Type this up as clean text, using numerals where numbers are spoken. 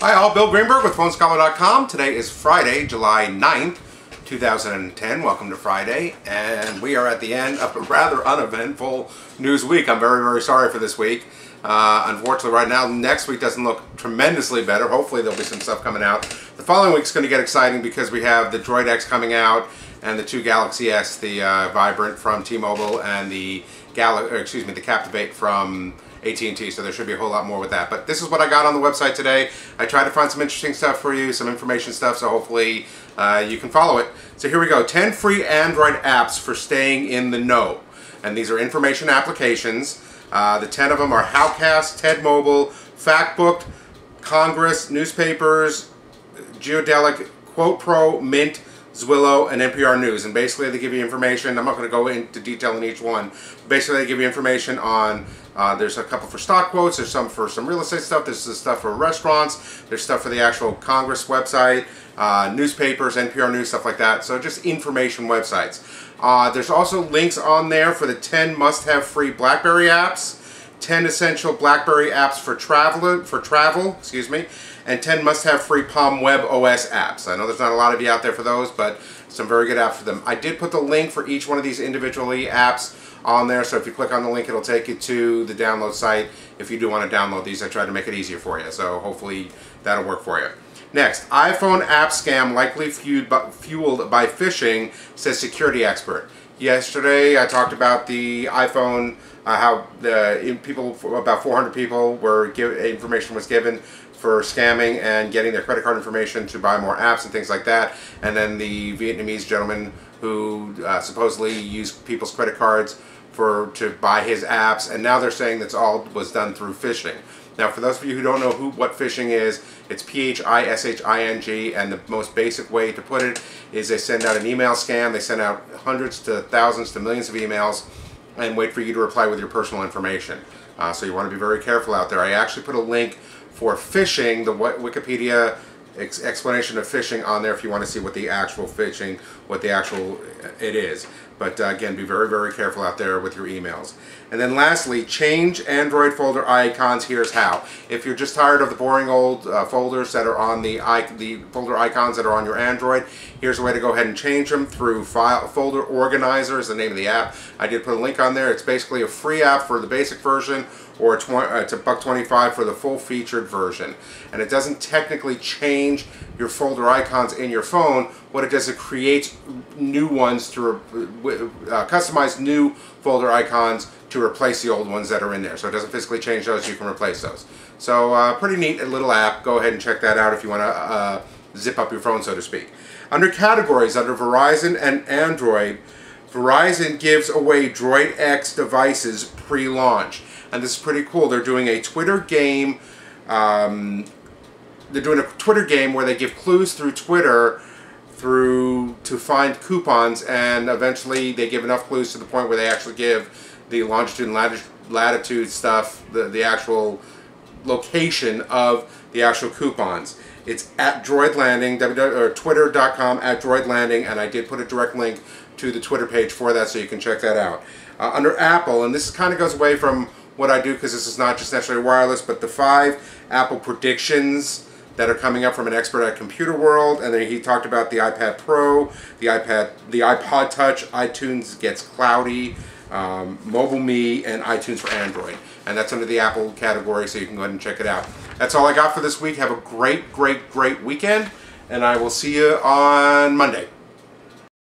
Hi all, Bill Greenberg with PhoneScholar.com. Today is Friday, July 9th, 2010. Welcome to Friday, and we are at the end of a rather uneventful news week. I'm very, very sorry for this week. Unfortunately, right now, next week doesn't look tremendously better. Hopefully, there'll be some stuff coming out. The following week's going to get exciting because we have the Droid X coming out and the two Galaxy S, the Vibrant from T-Mobile and the Captivate from AT&T, so there should be a whole lot more with that. But this is what I got on the website today. I tried to find some interesting stuff for you, some information stuff, so hopefully you can follow it. So here we go. 10 free Android apps for staying in the know. And these are information applications. The 10 of them are Howcast, TED Mobile, Factbook, Congress, newspapers, Geodelic, Quote Pro, Mint, Zwillow, and NPR News. And basically they give you information. I'm not going to go into detail in each one. Basically they give you information on, there's a couple for stock quotes, there's some for some real estate stuff, there's stuff for restaurants, there's stuff for the actual Congress website, newspapers, NPR News, stuff like that. So just information websites. There's also links on there for the 10 must-have free BlackBerry apps, 10 essential BlackBerry apps for travel, and 10 must-have free Palm Web OS apps. I know there's not a lot of you out there for those, but some very good apps for them. I did put the link for each one of these individually apps on there, so if you click on the link, it'll take you to the download site. If you do want to download these, I tried to make it easier for you, so hopefully that'll work for you. Next, iPhone app scam likely fueled by phishing, says security expert. Yesterday, I talked about the iPhone, how about 400 people were information was given for scamming and getting their credit card information to buy more apps and things like that. And then the Vietnamese gentleman who supposedly used people's credit cards to buy his apps, and now they're saying that's all was done through phishing. Now, for those of you who don't know what phishing is, it's P-H-I-S-H-I-N-G, and the most basic way to put it is they send out an email scam. They send out hundreds to thousands to millions of emails and wait for you to reply with your personal information. So you want to be very careful out there. I actually put a link for phishing, the Wikipedia explanation of phishing on there if you want to see what the actual phishing, it is. But again, be very, very careful out there with your emails. And then lastly, change Android folder icons. Here's how. If you're just tired of the boring old folders that are on the folder icons that are on your Android, here's a way to go ahead and change them through Folder Organizer is the name of the app. I did put a link on there. It's basically a free app for the basic version, or it's $1.25 for the full-featured version. And it doesn't technically change your folder icons in your phone. What it does, it creates new ones to customize new folder icons to replace the old ones that are in there. So it doesn't physically change those, you can replace those. So pretty neat little app. Go ahead and check that out if you want to zip up your phone, so to speak. Under categories, under Verizon and Android, Verizon gives away Droid X devices pre-launch. And this is pretty cool. They're doing a Twitter game. They're doing a Twitter game where they give clues through Twitter to find coupons, and eventually they give enough clues to the point where they actually give the longitude and latitude stuff, the actual location of the actual coupons. It's at Droid Landing, or twitter.com at Droid Landing, and I did put a direct link to the Twitter page for that, so you can check that out. Under Apple, and this kind of goes away from what I do because this is not just necessarily wireless, but the 5 Apple predictions that are coming up from an expert at Computer World, and then he talked about the iPad Pro, the iPod Touch, iTunes Gets Cloudy, Mobile Me, and iTunes for Android. And that's under the Apple category, so you can go ahead and check it out. That's all I got for this week. Have a great, great, great weekend, and I will see you on Monday.